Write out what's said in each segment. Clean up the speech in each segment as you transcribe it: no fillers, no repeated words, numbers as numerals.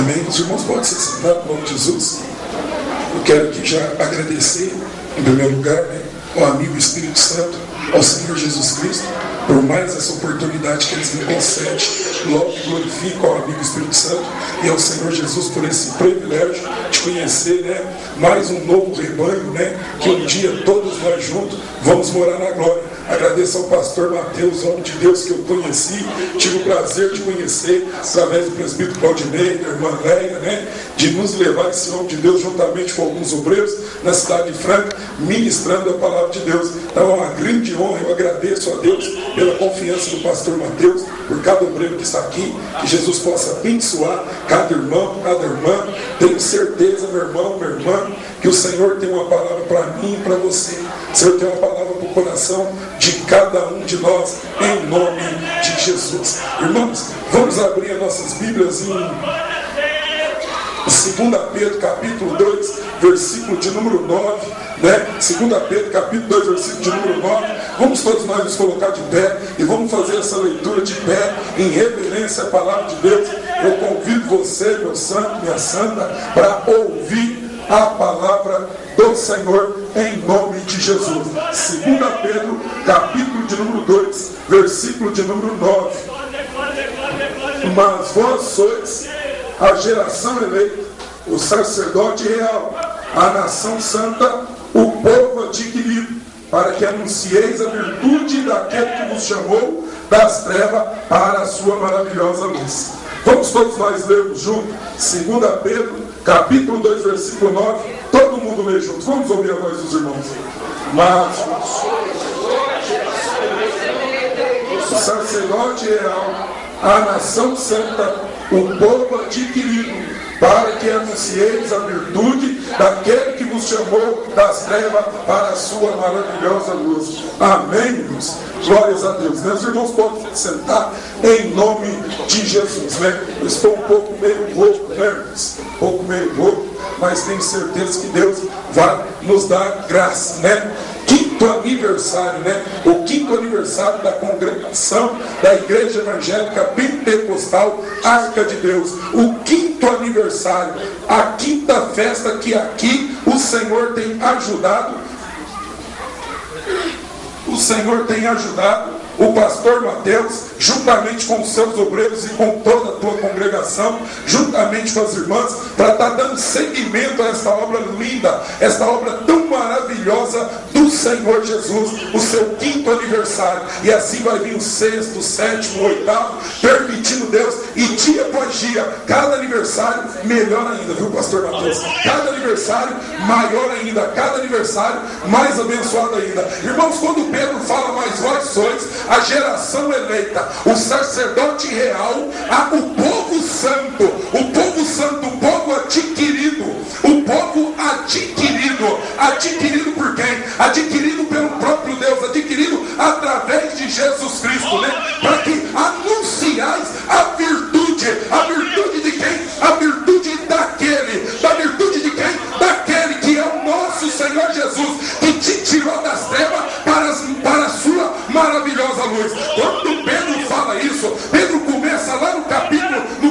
Amém? Os irmãos podem se sentar no nome de Jesus. Eu quero aqui já agradecer, em primeiro lugar, ao amigo Espírito Santo, ao Senhor Jesus Cristo, por mais essa oportunidade que eles me concedem. Logo glorifico ao amigo Espírito Santo e ao Senhor Jesus por esse privilégio de conhecer, mais um novo rebanho, que um dia todos nós juntos vamos morar na glória. Agradeço ao pastor Mateus, homem de Deus que eu conheci, tive o prazer de conhecer através do presbítero Claudinei, da irmã Leia, de nos levar esse homem de Deus juntamente com alguns obreiros na cidade de Franca, ministrando a palavra de Deus. Então é uma grande honra, eu agradeço a Deus pela confiança do pastor Mateus, por cada obreiro que está aqui, que Jesus possa abençoar cada irmão, cada irmã. Tenho certeza, meu irmão, minha irmã, que o Senhor tem uma palavra para mim e para você. O Senhor tem uma palavra para o coração de cada um de nós, em nome de Jesus. Irmãos, vamos abrir as nossas Bíblias em 2 Pedro, capítulo 2, versículo de número 9, 2 Pedro, capítulo 2, versículo de número 9. Vamos todos nós nos colocar de pé e vamos fazer essa leitura de pé, em reverência à palavra de Deus. Eu convido você, meu santo, minha santa, para ouvir a palavra do Senhor em nome de Jesus. 2 Pedro, capítulo de número 2, versículo de número 9. Mas vós sois a geração eleita, o sacerdote real, a nação santa, o povo adquirido, para que anuncieis a virtude daquele que vos chamou das trevas para a sua maravilhosa luz. Vamos todos nós lermos juntos 2 Pedro, capítulo 2, versículo 9. Todo mundo lê junto. Vamos ouvir a voz dos irmãos. Mas o sacerdote real, a nação santa, o povo adquirido, para que anuncieis a virtude daquele que vos chamou das trevas para a sua maravilhosa luz. Amém, irmãos? Glórias a Deus. Meus irmãos podem se sentar em nome de Jesus, Eu estou um pouco meio louco, irmãos? Um pouco meio louco, mas tenho certeza que Deus vai nos dar graça, Quinto aniversário, O quinto aniversário da congregação da Igreja Evangélica Pentecostal Arca de Deus. O quinto aniversário, a quinta festa que aqui o Senhor tem ajudado. O Senhor tem ajudado o pastor Mateus, juntamente com os seus obreiros e com toda a tua congregação, juntamente com as irmãs, para estar dando seguimento a esta obra linda, esta obra tão maravilhosa do Senhor Jesus, o seu quinto aniversário. E assim vai vir o sexto, sétimo, oitavo, permitindo Deus, e dia após dia, cada aniversário melhor ainda, viu, pastor Mateus? Cada aniversário maior ainda, cada aniversário mais abençoado ainda. Irmãos, quando Pedro fala, mas vós sois a geração eleita, o sacerdote real, o povo santo, o povo adquirido, adquirido por quem? Adquirido pelo próprio Deus, adquirido através de Jesus Cristo, para que anunciais a virtude de quem? A virtude daquele que é o nosso Senhor Jesus, que te tirou das trevas para a sua maravilhosa luz. Quando Pedro fala isso, Pedro começa lá no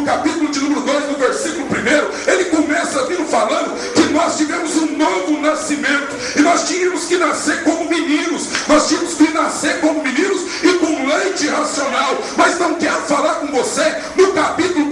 capítulo de número 2, no versículo 1, ele começa vindo falando que nós tivemos um novo nascimento, e nós tínhamos que nascer como meninos, e com leite racional. Mas não quero falar com você no capítulo 1,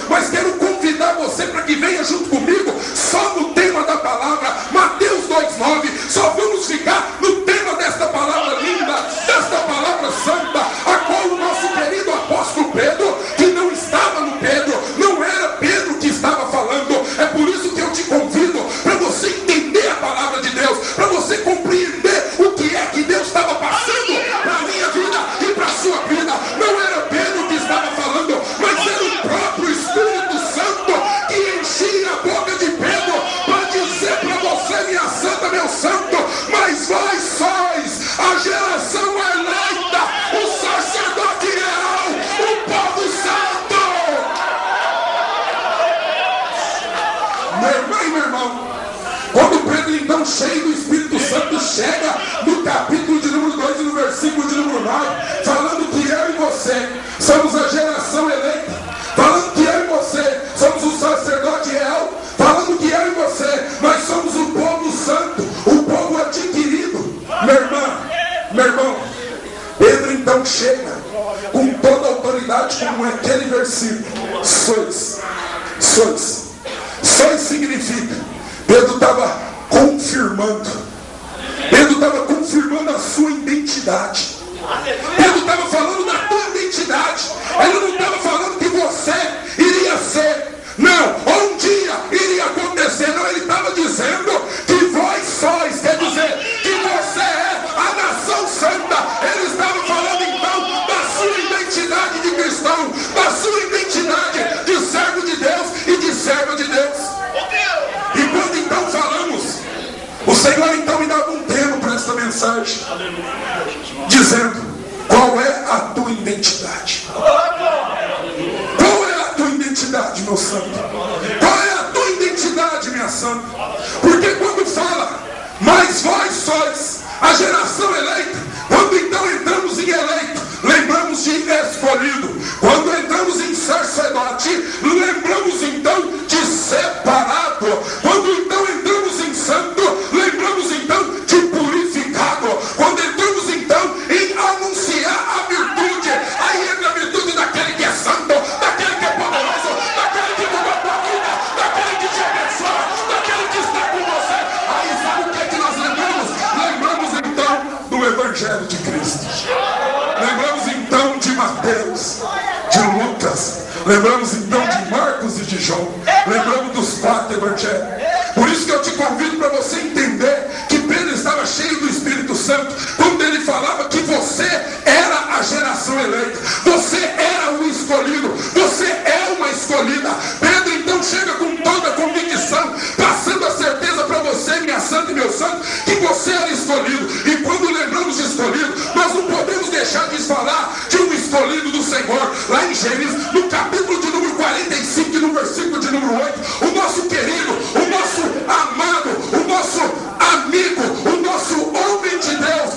mas quero convidar você para que venha junto comigo, só no tema da palavra, Mateus 2,9, só vamos ficar no tema desta palavra linda, desta palavra santa, a qual o nosso querido apóstolo Pedro, que não estava no Pedro, não era Pedro que estava falando. É por isso que eu te convido para você entender a palavra de Deus, para você compreender o que é que Deus estava passando para a minha vida e para a sua vida. Não era Pedro que estava falando, mas era o próprio Espírito Santo que enchia a boca de Pedro para dizer para você, minha santa, meu santo, mas vós sois a geração eleita, o sacerdote real, o povo santo. Meu irmão e meu irmão, quando Pedro, então, cheio do Espírito Santo, chega no capítulo de número 2 e no versículo de número 9, falando que eu e você somos a geração eleita, falando que eu e você somos o sacerdote sois. Sois significa, Pedro estava confirmando. Pedro estava confirmando a sua identidade. Pedro estava falando da tua identidade. Ele não estava falando que você iria ser. Não, um dia iria acontecer. Não, ele estava dizendo que vós sois. Quer dizer, que você é a nação santa. Ele estava falando então da sua identidade de cristão, da sua identidade de servo de Deus e de serva de Deus. E quando então falamos, o Senhor então me dava um tema para esta mensagem, dizendo: qual é a tua identidade? Qual é a tua identidade, meu santo? Qual é a tua identidade, minha santa? Porque quando fala, mas vós sois a geração eleita, quando então entramos em eleito, lembramos de escolhido. Quando entramos em sacerdote, lembramos então de separado. Quando então entramos em santo, lembramos então de purificado. Quando entramos então em anunciar a virtude, aí entra a virtude daquele que é santo, daquele que é poderoso, daquele que mudou a tua vida, daquele que te abençoa, daquele que está com você. Aí sabe o que é que nós lembramos? Lembramos então do Evangelho de Cristo. Lembramos então de Mateus, de Lucas. Lembramos então de Marcos e de João. Lembramos dos 4 evangelhos. Por isso que eu te convido para você entender que Pedro estava cheio do Espírito Santo quando ele falava que você era a geração eleita, você era o escolhido, você é uma escolhida. Pedro então chega com toda a convicção, passando a certeza para você, minha santa e meu santo, que você era escolhido. E quando lembramos de escolhido, nós não podemos deixar de falar de um escolhido do Senhor. Lá em Gênesis, no capítulo de número 45 e no versículo de número 8, o nosso querido, o nosso amado, o nosso amigo, o nosso homem de Deus,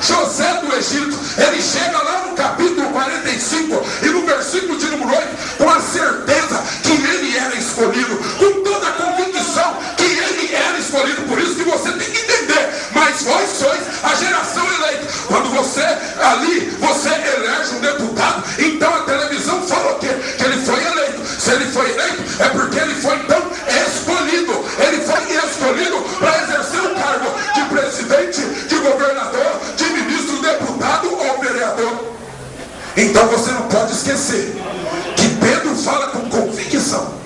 José do Egito, ele chega lá no capítulo 45 e no versículo de número 8, com a certeza que ele era escolhido, com toda a convicção que ele era escolhido. Por isso que você tem que entender, mas vós sois a geração eleita. Quando você ali, você elege um deputado, então a televisão fala o quê? Que ele foi eleito. Se ele foi eleito, é porque ele foi então escolhido. Ele foi escolhido para exercer o cargo de presidente, de governador, de ministro, deputado ou vereador. Então você não pode esquecer que Pedro fala com convicção.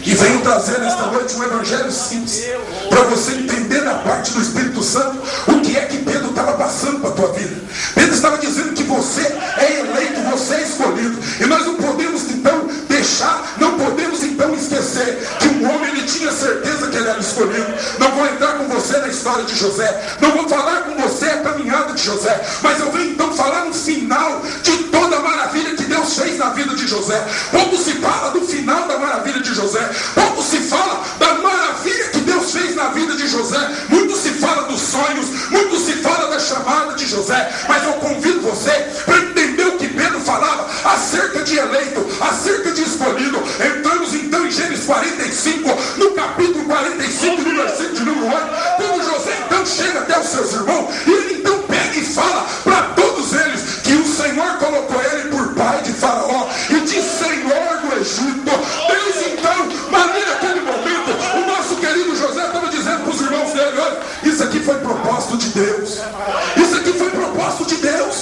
E venho trazer nesta noite um evangelho simples, para você entender da parte do Espírito Santo o que é que Pedro estava passando para a tua vida. Pedro estava dizendo que você é eleito, você é escolhido. E nós não podemos então deixar, não podemos então esquecer que um homem, ele tinha certeza que ele era escolhido. Não vou entrar com você na história de José, não vou falar com você a caminhada de José, mas eu venho então falar no final de toda a maravilha que Deus fez na vida de José. Pouco se fala do final da maravilha de José, pouco se fala da maravilha que Deus fez na vida de José. Muito se fala dos sonhos, muito se fala da chamada de José. Mas eu convido você para entender o que Pedro falava acerca de eleito, acerca de escolhido. Entramos então em Gênesis 45, no capítulo 45, no versículo de número 8, quando José então chega até os seus irmãos, e ele então pega e fala para todos eles que o Senhor colocou ele por pai de Faraó e de Senhor do Egito. Desde então, mas naquele momento, o nosso querido José estava dizendo para os irmãos dele: olha, isso aqui foi propósito de Deus. Isso aqui foi propósito de Deus.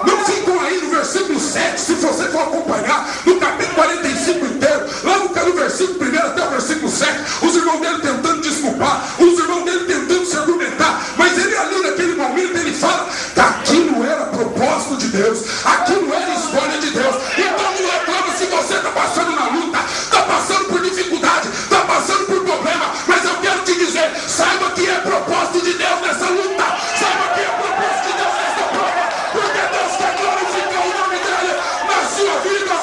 Não ficam aí no versículo 7, se você for acompanhar, no capítulo 45 inteiro, lá no versículo 1 até o versículo 7, os irmãos dele tentando desculpar, os irmãos dele tentando se argumentar, mas ele ali naquele momento, ele fala que aquilo era propósito de Deus, aquilo era escolha de Deus. Então não reclama se você está passando na luta, está passando por dificuldade, está passando por problema, mas eu quero te dizer, saiba que é propósito de Deus nessa luta, saiba que é propósito de Deus nessa prova, porque Deus quer glorificar o nome dele na sua vida.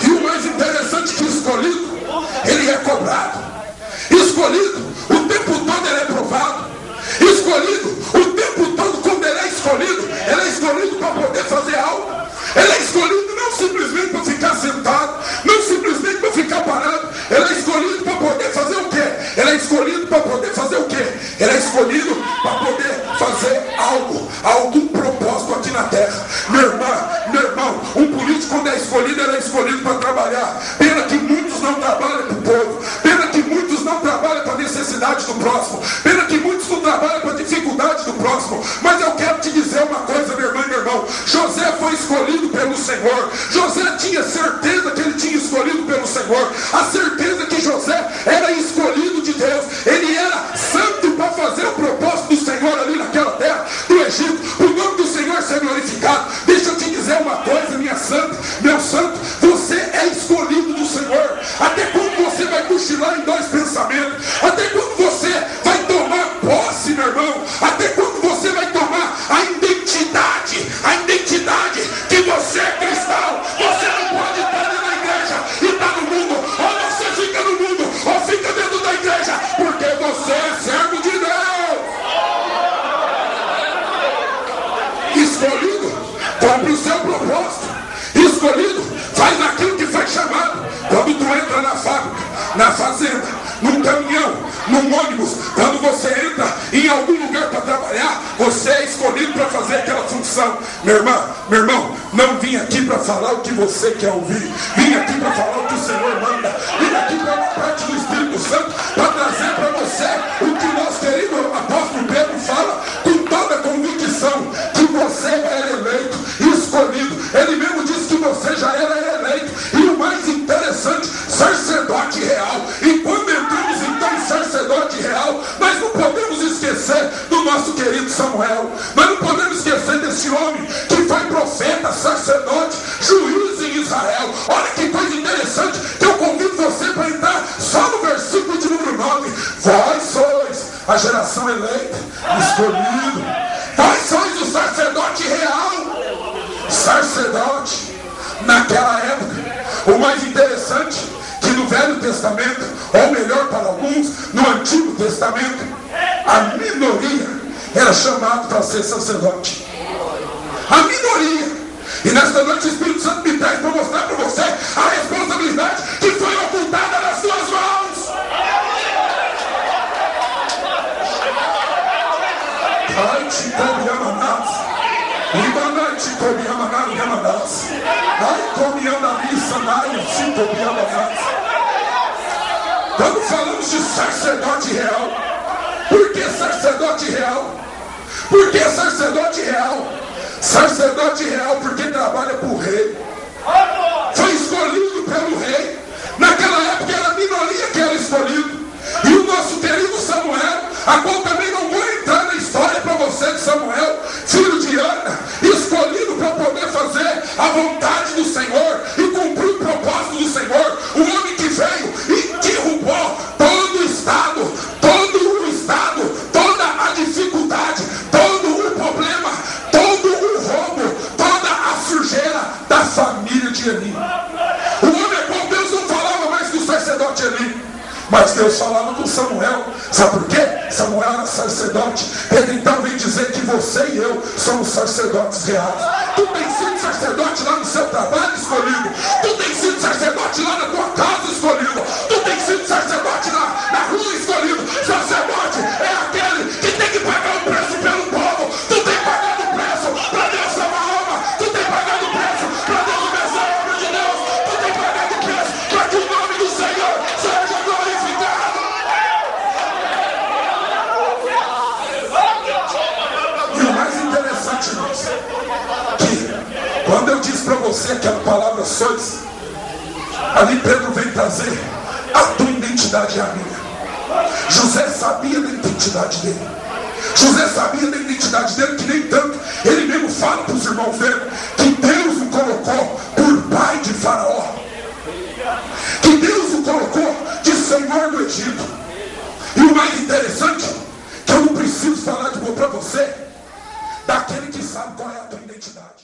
E o mais interessante é que escolhido, ele é cobrado. Escolhido, o tempo todo ele é provado. Escolhido, o tempo todo quando ele é escolhido para poder fazer algo. Ele é escolhido não simplesmente para ficar sentado, não simplesmente para ficar parado. Ele é próximo. Pena que muitos não trabalham para a dificuldade do próximo. Mas eu quero te dizer uma coisa, minha irmã e meu irmão. José foi escolhido pelo Senhor. José tinha certeza que ele tinha escolhido pelo Senhor. A certeza que José era escolhido de Deus. Ele era santo para fazer o propósito do Senhor ali naquela terra do Egito. O nome do Senhor ser glorificado. Deixa eu te dizer uma coisa, minha santa, meu santo. Você é escolhido do Senhor. Até quando você vai cochilar em dois pensamentos? Até quando você vai tomar posse, meu irmão? Até quando você vai tomar a identidade que você é cristão? Você não pode estar dentro da igreja e estar no mundo. Ou você fica no mundo, ou fica dentro da igreja, porque você é servo de Deus. Escolhido, cumpre o seu propósito. Escolhido, faz aquilo que foi chamado. Quando tu entra na fábrica, na fazenda, num caminhão, num ônibus, quando você entra em algum lugar para trabalhar, você é escolhido para fazer aquela função. Meu irmão, não vim aqui para falar o que você quer ouvir. Vim aqui para falar o que o Senhor manda. Vim aqui para a parte do Espírito Santo, para trazer para você o que o nosso querido apóstolo Pedro fala com toda a convicção, que você é eleito, escolhido. Ele mesmo disse que você já era eleito. E o mais interessante, sacerdote real. E quando entramos então em sacerdote real, nós não podemos esquecer do nosso querido Samuel. Nós não podemos esquecer desse homem que foi profeta, sacerdote, juiz em Israel. Olha que coisa interessante, que eu convido você para entrar só no versículo de número 9. Vós sois a geração eleita, escolhido. Vós sois o sacerdote real. Sacerdote, naquela época, o mais interessante, que no Velho Testamento, ou melhor para alguns, no Antigo Testamento, a minoria era chamada para ser sacerdote. A minoria. E nesta noite o Espírito Santo me traz para mostrar para você a responsabilidade que foi ocultada nas suas mãos. Ai, te comiamanás. Ai, te comiamanás. Ai, comiamanás. Te comiamanás. Quando falamos de sacerdote real, por que sacerdote real? Por que sacerdote real? Sacerdote real porque trabalha para o rei. Foi escolhido pelo rei. Naquela época era a minoria que era escolhido. E o nosso querido Samuel, a qual também não vou entrar na história para você de Samuel, filho de Ana, escolhido para poder fazer a vontade do Senhor e cumprir o propósito do Senhor. O homem que veio e derrubou todo o estado, toda a dificuldade, todo o problema, todo o roubo, toda a sujeira da família de Eli. O homem a qual Deus não falava mais que o sacerdote Eli, mas Deus falava com Samuel. Sabe por quê? Samuel era sacerdote. Ele então vem dizer que você e eu somos sacerdotes reais. Tu tem sido sacerdote lá no seu trabalho, escolhido. Tu tem sido sacerdote lá na tua casa, escolhido. Tu tem sido sacerdote na rua, escolhido. Sacerdote é aquele que tem que pagar o preço pelo povo. Tu tem pagado o preço para Deus salvar a alma. Tu tem pagado o preço para Deus começar a obra de Deus. Tu tem pagado o preço para que o nome do Senhor seja glorificado. E o mais interessante, irmãos, que quando eu disse para você aquela palavra sois, ali Pedro vem trazer a tua identidade e a minha. José sabia da identidade dele. José sabia da identidade dele, que nem tanto ele mesmo fala para os irmãos dele que Deus o colocou por pai de Faraó, que Deus o colocou de senhor do Egito. E o mais interessante, que eu não preciso falar de para você, daquele que sabe qual é a tua identidade.